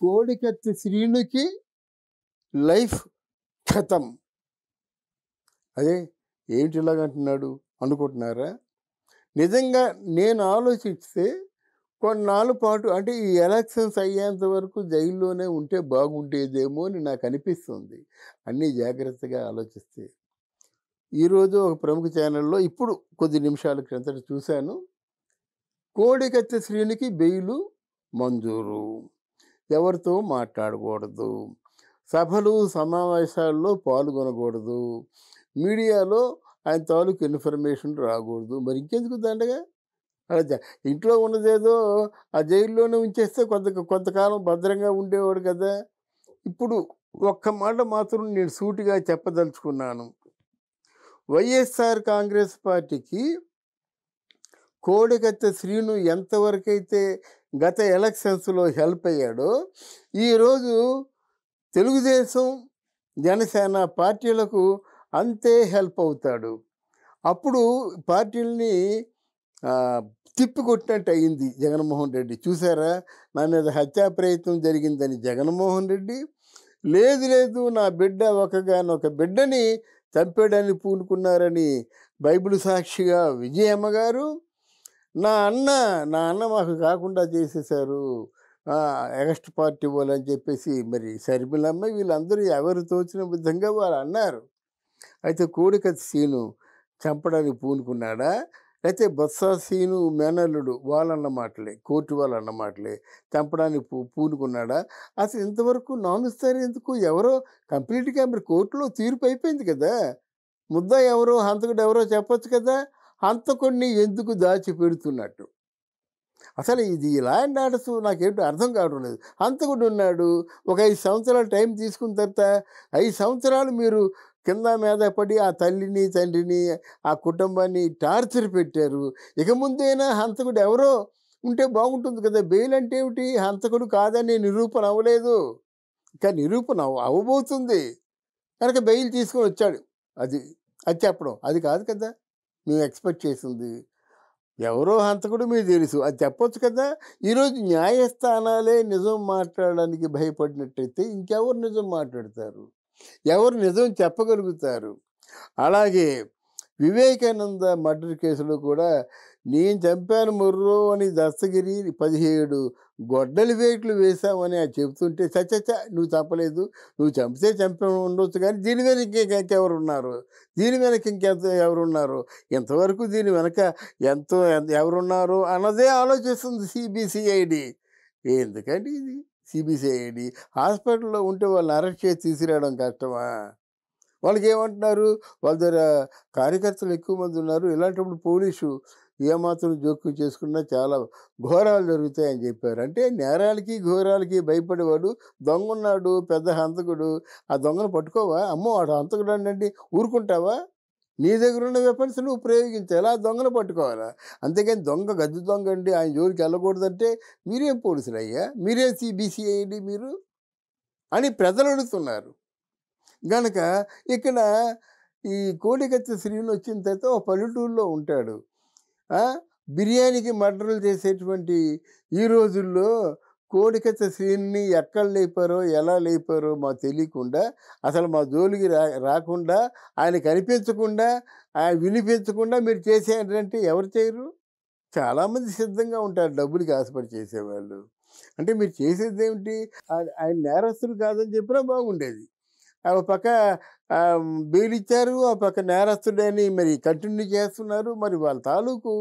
కోడికత్తి శ్రీనుకి life ఖతం. అదే ఏంటి ఇలాగంటున్నాడు అనుకుంటున్నారా? నిజంగా నేను ఆలోచిస్తే కొన్నాళ్ళ పాటు అంటే ఈ ఎలక్షన్స్ అయ్యేంత వరకు జైల్లోనే ఉంటే బాగుండేదేమో అని నాకు అనిపిస్తుంది, అన్నీ జాగ్రత్తగా ఆలోచిస్తే. ఈరోజు ఒక ప్రముఖ ఛానల్లో ఇప్పుడు కొద్ది నిమిషాల క్రిందట చూశాను, కోడికత్తి శ్రీనుకి బెయిలు మంజూరు, ఎవరితో మాట్లాడకూడదు, సభలు సమావేశాల్లో పాల్గొనకూడదు, మీడియాలో ఆయన తాలూకు ఇన్ఫర్మేషన్ రాకూడదు. మరి ఇంకెందుకు దండగా? అలా ఇంట్లో ఉన్నదేదో ఆ జైల్లోనే ఉంచేస్తే కొంతకాలం భద్రంగా ఉండేవాడు కదా. ఇప్పుడు ఒక్క మాట మాత్రం నేను సూటిగా చెప్పదలుచుకున్నాను. వైఎస్ఆర్ కాంగ్రెస్ పార్టీకి కోడికత్తి శ్రీను ఎంతవరకైతే గత ఎలక్షన్స్లో హెల్ప్ అయ్యాడో, ఈరోజు తెలుగుదేశం జనసేన పార్టీలకు అంతే హెల్ప్ అవుతాడు. అప్పుడు పార్టీలని తిప్పికొట్టినట్టు అయింది జగన్మోహన్ రెడ్డి. చూసారా, నా మీద హత్యా ప్రయత్నం జరిగిందని జగన్మోహన్ రెడ్డి, లేదు నా బిడ్డ ఒకగానొక బిడ్డని చంపాడని పూనుకున్నారని బైబిల్ సాక్షిగా విజయమ్మ గారు, నా అన్న మాకు కాకుండా చేసేశారు ఎగస్ట్ పార్టీ వాళ్ళు అని చెప్పేసి మరి షర్మిలమ్మ, వీళ్ళందరూ ఎవరు తోచిన విధంగా వాళ్ళు అన్నారు. అయితే కోడికత్తి శ్రీను చంపడానికి పూనుకున్నాడా, అయితే బొత్స శ్రీను మేనల్లుడు వాళ్ళన్న మాటలే, కోర్టు వాళ్ళన్న మాటలే, చంపడానికి పూనుకున్నాడా? అసలు ఇంతవరకు నానుస్తారు ఎందుకు? ఎవరో కంప్లీట్గా మరి కోర్టులో తీర్పు అయిపోయింది కదా, ముద్ద ఎవరో హంతకుడు ఎవరో చెప్పొచ్చు కదా. హంతకుడిని ఎందుకు దాచిపెడుతున్నట్టు? అసలు ఇది లా అండ్ ఆర్డర్స్ నాకేంటో అర్థం కావడం లేదు. హంతకుడు ఉన్నాడు, ఒక 5 సంవత్సరాలు టైం తీసుకున్న తర్వాత 5 సంవత్సరాలు మీరు కింద మీద పడి ఆ తల్లిని తండ్రిని ఆ కుటుంబాన్ని టార్చర్ పెట్టారు. ఇక ముందైనా హంతకుడు ఎవరో ఉంటే బాగుంటుంది కదా. బెయిల్ అంటే ఏమిటి? హంతకుడు కాదని నిరూపణ అవ్వలేదు, ఇంకా నిరూపణ అవ్వబోతుంది కనుక బెయిల్ తీసుకొని వచ్చాడు. అది చెప్పడం అది కాదు కదా మేము ఎక్స్పెక్ట్ చేసింది. ఎవరో హంతకుడు మీకు తెలుసు, అది చెప్పొచ్చు కదా. ఈరోజు న్యాయస్థానాలే నిజం మాట్లాడడానికి భయపడినట్టయితే ఇంకెవరు నిజం మాట్లాడతారు? ఎవరు నిజం చెప్పగలుగుతారు? అలాగే వివేకానంద మర్డర్ కేసులో కూడా నేను చంపాను మొర్రో అని దస్తగిరి 17 గొడ్డలి వేట్లు వేశామని అది చెబుతుంటే, చచ్చ నువ్వు చంపలేదు, నువ్వు చంపితే చంపి ఉండొచ్చు, కానీ దీని వెనక ఇంకెవరున్నారు? దీని వెనక ఎవరున్నారు? ఇంతవరకు దీని వెనక ఎవరున్నారు అన్నదే ఆలోచిస్తుంది సిబిసిఐడి. ఎందుకండి ఇది సిబిసిఐడి? హాస్పిటల్లో ఉంటే వాళ్ళని అరెస్ట్ చేసి తీసుకురావడం కష్టమా? వాళ్ళకి ఏమంటున్నారు, వాళ్ళ దగ్గర కార్యకర్తలు ఎక్కువ మంది ఉన్నారు, ఇలాంటప్పుడు పోలీసు ఏమాత్రం జోక్యం చేసుకున్నా చాలా ఘోరాలు జరుగుతాయని చెప్పారు. అంటే నేరాలకి ఘోరాలకి భయపడేవాడు దొంగ ఉన్నాడు, పెద్ద హంతకుడు, ఆ దొంగను పట్టుకోవా? అమ్మో వాడు హంతకుడు అంటే ఊరుకుంటావా? నీ దగ్గర ఉన్న వెపన్స్ నువ్వు ప్రయోగించాలి, ఆ దొంగను పట్టుకోవాలా? అంతేగాని దొంగ గద్దు దొంగ అండి ఆయన జోలికి వెళ్ళకూడదంటే మీరేం పోలీసులు అయ్యా, మీరేం సిబిసిఐడి మీరు అని ప్రజలు అడుగుతున్నారు. గనక ఇక్కడ ఈ కోడికత్తి శ్రీను వచ్చిన తర్వాత ఒక పల్లెటూరులో ఉంటాడు. బిర్యానీకి మర్డర్లు చేసేటువంటి ఈ రోజుల్లో కోడికత్తి శ్రీని ఎక్కడ లేపారో ఎలా లేపారో మాకు తెలియకుండా, అసలు మా జోలికి రాకుండా, ఆయన కనిపించకుండా, ఆయన వినిపించకుండా మీరు చేసేటంటే ఎవరు చేయరు? చాలామంది సిద్ధంగా ఉంటారు డబ్బులకి ఆశపడి చేసేవాళ్ళు. అంటే మీరు చేసేది ఏమిటి? ఆయన నేరస్తులు కాదని చెప్పినా బాగుండేది. ఒక పక్క బెయిల్ ఇచ్చారు, ఆ పక్క నేరస్తుడని మరి కంటిన్యూ చేస్తున్నారు. మరి వాళ్ళ తాలూకు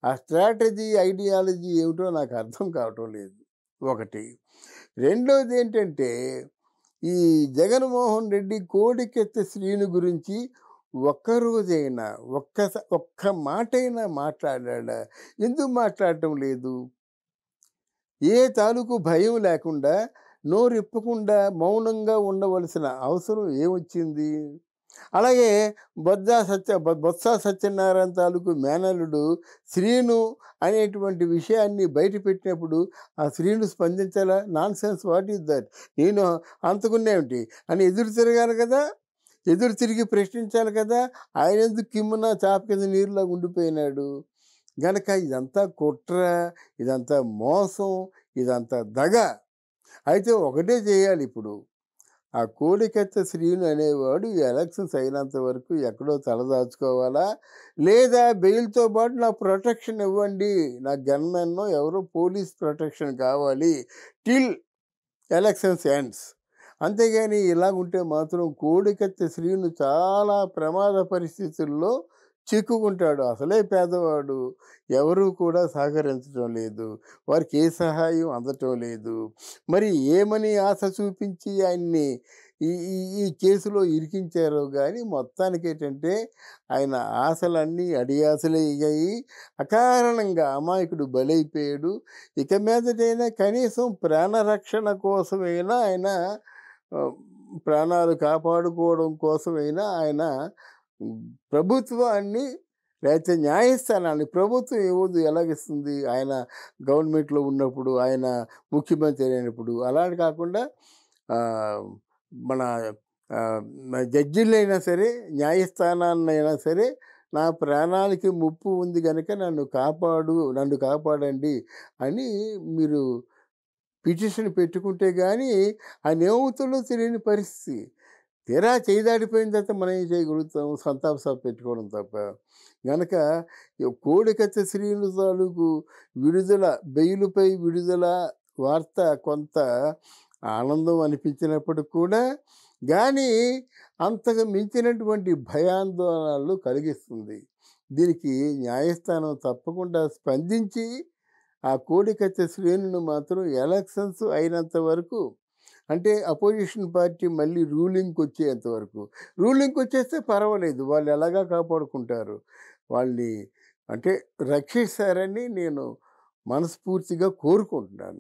ఆ స్ట్రాటజీ ఐడియాలజీ ఏమిటో నాకు అర్థం కావటం లేదు ఒకటి. రెండోది ఏంటంటే, ఈ జగన్మోహన్ రెడ్డి కోడికత్తి శ్రీను గురించి ఒక్కరోజైనా ఒక్క మాటైనా మాట్లాడా? ఎందుకు మాట్లాడటం లేదు? ఏ తాలూకు భయం లేకుండా, నోరిప్పకుండా మౌనంగా ఉండవలసిన అవసరం ఏమొచ్చింది? అలాగే బొత్స సత్యనారాయణ తాలూకు మేనల్లుడు శ్రీను అనేటువంటి విషయాన్ని బయటపెట్టినప్పుడు ఆ శ్రీను స్పందించాలా? Nonsense, what is that? నేను అంతకున్నేమిటి అని ఎదురు తిరగాలి కదా, ఎదురు తిరిగి ప్రశ్నించాలి కదా. ఆయన ఎందుకు కిమ్మున చాప కింద నీరులాగా ఉండిపోయినాడు? గనక ఇదంతా కుట్ర, ఇదంతా మోసం, ఇదంతా దగ. అయితే ఒకటే చేయాలి ఇప్పుడు. ఆ కోడికత్త శ్రీను అనేవాడు ఈ ఎలక్షన్స్ అయినంత వరకు ఎక్కడో తలదాచుకోవాలా? లేదా బెయిల్‌తో పాటు నాకు ప్రొటెక్షన్ ఇవ్వండి. నాకు గన్‌మెన్నో ఎవరో పోలీస్ ప్రొటెక్షన్ కావాలి. Till elections ends. అంతేగాని ఇలాగుంటే మాత్రం కోడికత్తి శ్రీను చాలా ప్రమాద పరిస్థితుల్లో చిక్కుకుంటాడు. అసలే పేదవాడు. ఎవరు కూడా సహకరించడం లేదు. వారికి ఏ సహాయం అందటం లేదు. మరి ఏమని ఆశ చూపించి ఆయన్ని ఈ ఈ ఈ కేసులో ఇరికించారో గానీ మొత్తానికేంటంటే ఆయన ఆశలన్నీ అడియాసలే అయ్యాయి. అకారణంగా అమాయకుడు బలైపోయాడు. ఇక మీదటైనా కనీసం ప్రాణరక్షణ కోసమైనా ఆయన ఆహ్, ప్రాణాలు కాపాడుకోవడం కోసమైనా ఆయన హ్మ్, ప్రభుత్వాన్ని లేతే న్యాయస్థానాన్ని ప్రభుత్వం ఇవ్వదు ఎలాగిస్తుంది? ఆయన గవర్నమెంట్‌లో ఉన్నప్పుడు, ఆయన ముఖ్యమంత్రి అయినప్పుడు. అలాని కాకుండా ఆహ్, మన ఆహ్, జడ్జిలైనా సరే, న్యాయస్థానాన్నైనా సరే, నా ప్రాణానికి ముప్పు ఉంది గనక నన్ను కాపాడండి అని మీరు పిటిషన్ పెట్టుకుంటే గానీ ఆయనేమవుతాడో తెలియని పరిస్థితి. తీరా చేయి దాటిపోయిన తర్వాత మనం ఏం చేయగలుగుతాం? సంతాప సభ పెట్టుకోవడం తప్ప. గనక ఈ కోడికత్తి శ్రీను తాలూకు విడుదల బెయిలుపై విడుదల వార్త కొంత ఆనందం అనిపించినప్పటికి కూడా గానీ, అంతకు మించినటువంటి భయాందోళనలు కలిగిస్తుంది. దీనికి న్యాయస్థానం తప్పకుండా స్పందించి, ఆ కోడికత్తి శ్రేణును మాత్రం ఎలక్షన్స్ అయినంత వరకు అంటే అపోజిషన్ పార్టీ మళ్ళీ రూలింగ్‌కొచ్చేంత వరకు. రూలింగ్‌కొచ్చేస్తే పర్వాలేదు. వాళ్ళు ఎలాగా కాపాడుకుంటారు. వాళ్ళని అంటే రక్షిస్తారని నేను మనస్ఫూర్తిగా కోరుకుంటున్నాను.